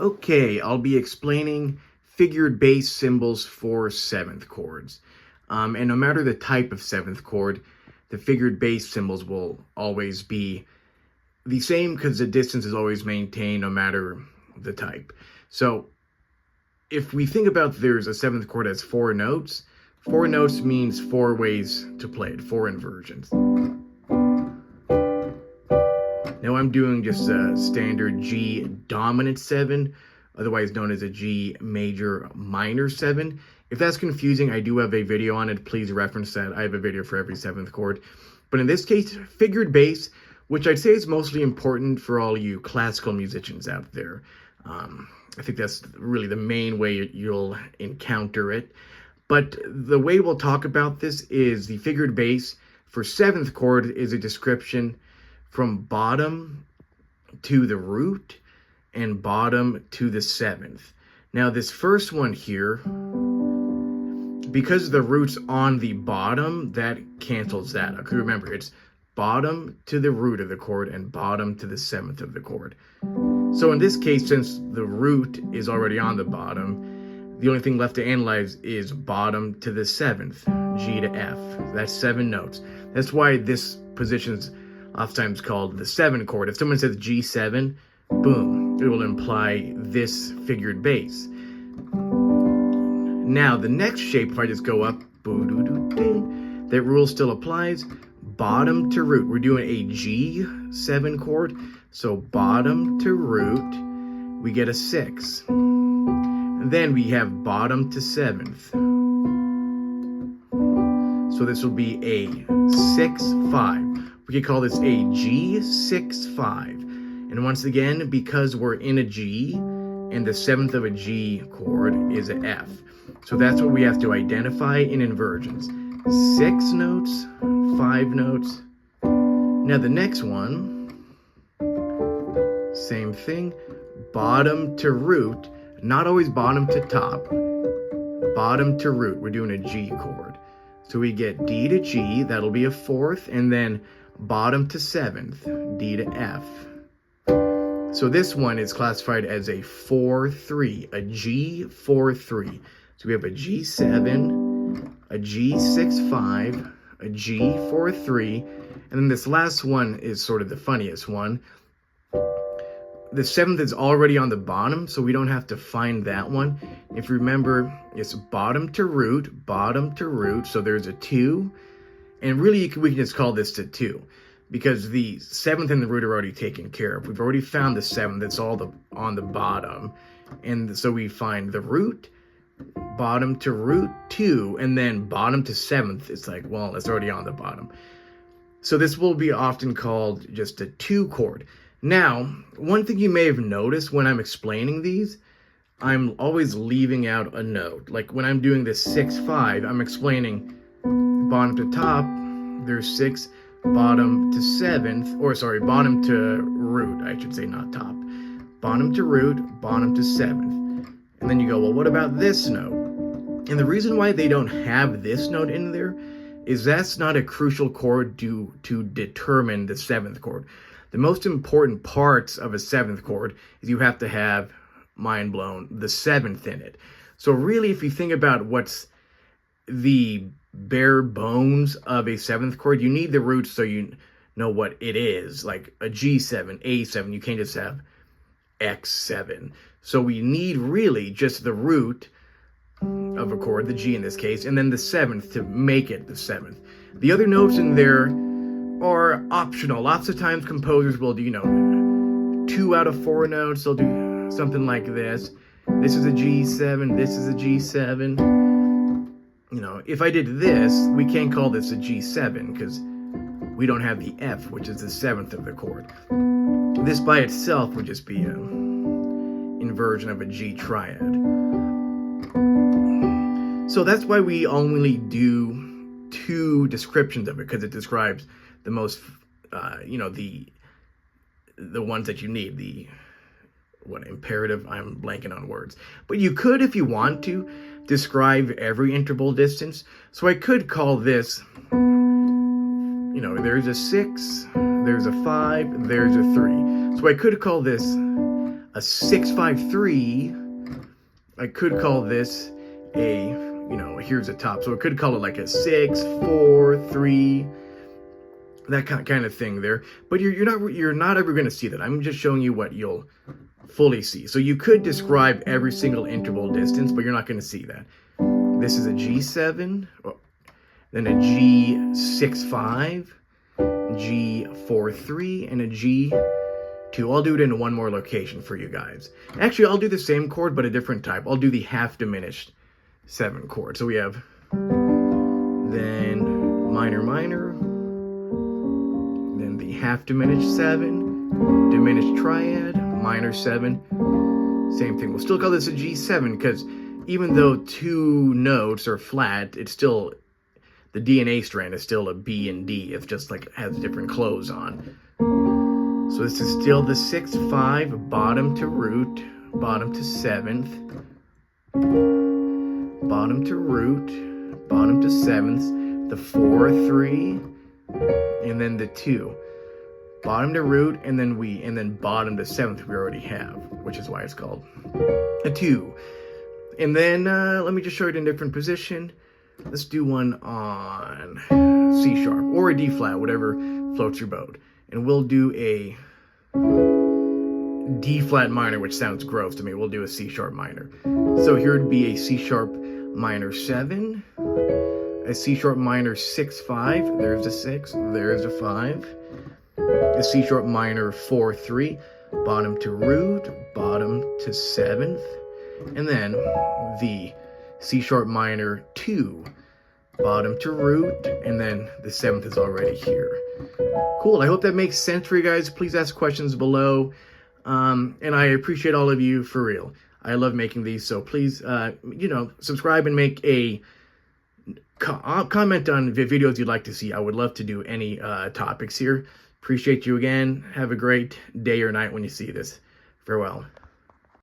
Okay, I'll be explaining figured bass symbols for seventh chords. And no matter the type of seventh chord, the figured bass symbols will always be the same because the distance is always maintained no matter the type. So if we think about there's a seventh chord as four notes means four ways to play it, four inversions. Now I'm doing just a standard G dominant 7, otherwise known as a G major minor 7. If that's confusing, I do have a video on it. Please reference that. I have a video for every seventh chord. But in this case, figured bass, which I'd say is mostly important for all you classical musicians out there. I think that's really the main way you'll encounter it. But the way we'll talk about this is the figured bass for seventh chord is a description from bottom to the root and bottom to the seventh. Now this first one here, because the root's on the bottom, that cancels that out. Because remember, it's bottom to the root of the chord and bottom to the seventh of the chord. So in this case, since the root is already on the bottom, the only thing left to analyze is bottom to the seventh, G to F. That's 7 notes. That's why this position's oftentimes called the 7 chord. If someone says G7, boom, it will imply this figured bass. Now, the next shape, if I just go up, that rule still applies. Bottom to root. We're doing a G7 chord, so bottom to root, we get a 6. And then we have bottom to 7th. So this will be a 6-5. We could call this a G6-5. And once again, because we're in a G, and the 7th of a G chord is an F. So that's what we have to identify in inversions. 6 notes, 5 notes. Now the next one, same thing. Bottom to root, not always bottom to top. Bottom to root, we're doing a G chord. So we get D to G, that'll be a 4th, and then bottom to 7th, D to F. So this one is classified as a 4-3, a G4-3. So we have a G7, a G6-5, a G4-3, and then this last one is sort of the funniest one. The 7th is already on the bottom, so we don't have to find that one. If you remember, it's bottom to root, so there's a 2. And really, we can just call this a 2, because the 7th and the root are already taken care of. We've already found the 7th, it's all on the bottom. And so we find the root, bottom to root 2, and then bottom to 7th. It's like, well, it's already on the bottom. So this will be often called just a 2 chord. Now, one thing you may have noticed when I'm explaining these, I'm always leaving out a note. Like when I'm doing this 6-5, I'm explaining bottom to top, there's 6, bottom to 7th, or sorry, bottom to root, I should say, not top. Bottom to root, bottom to 7th. And then you go, well, what about this note? And the reason why they don't have this note in there is that's not a crucial chord to determine the 7th chord. The most important parts of a 7th chord is you have to have, mind blown, the 7th in it. So really, if you think about what's the bare bones of a 7th chord, you need the roots so you know what it is. Like a G7, A7, you can't just have X7. So we need really just the root of a chord, the G in this case, and then the 7th to make it the 7th. The other notes in there are optional. Lots of times composers will do, 2 out of 4 notes. They'll do something like this. This is a G7, this is a G7. If I did this, we can't call this a G7 because we don't have the F, which is the 7th of the chord. This by itself would just be an inversion of a G triad. So that's why we only do 2 descriptions of it, because it describes the most, the ones that you need, the imperative, I'm blanking on words. But you could, if you want to, describe every interval distance. So I could call this, there's a 6, there's a 5, there's a 3. So I could call this A 6-5-3, I could call this a, here's a top. So I could call it like a 6-4-3, that kind of thing there. But you're not ever going to see that. I'm just showing you what you'll fully see. So you could describe every single interval distance, but you're not going to see that. This is a G7, then a G6-5, G4-3, and a G2. I'll do it in one more location for you guys. Actually, I'll do the same chord, but a different type. I'll do the half diminished 7 chord. So we have then minor, minor, then the half diminished 7, diminished triad, minor 7, same thing. We'll still call this a G7 because even though 2 notes are flat, it's still, the DNA strand is still a B and D. It's just like has different clothes on. So this is still the 6-5, bottom to root, bottom to 7th, bottom to root, bottom to 7th, the 4-3, and then the 2. Bottom to root, and then bottom to 7th we already have, which is why it's called a 2. And then let me just show it in a different position. Let's do one on C sharp or a D flat, whatever floats your boat. And we'll do a D flat minor, which sounds gross to me. We'll do a C sharp minor. So here would be a C sharp minor 7, a C sharp minor 6-5. There's a 6, there's a 5. A C sharp minor 4-3, bottom to root, bottom to 7th, and then the C sharp minor 2, bottom to root, and then the 7th is already here. Cool, I hope that makes sense for you guys. Please ask questions below, and I appreciate all of you for real. I love making these, so please, subscribe and make a comment on the videos you'd like to see. I would love to do any topics here. Appreciate you again. Have a great day or night when you see this. Farewell.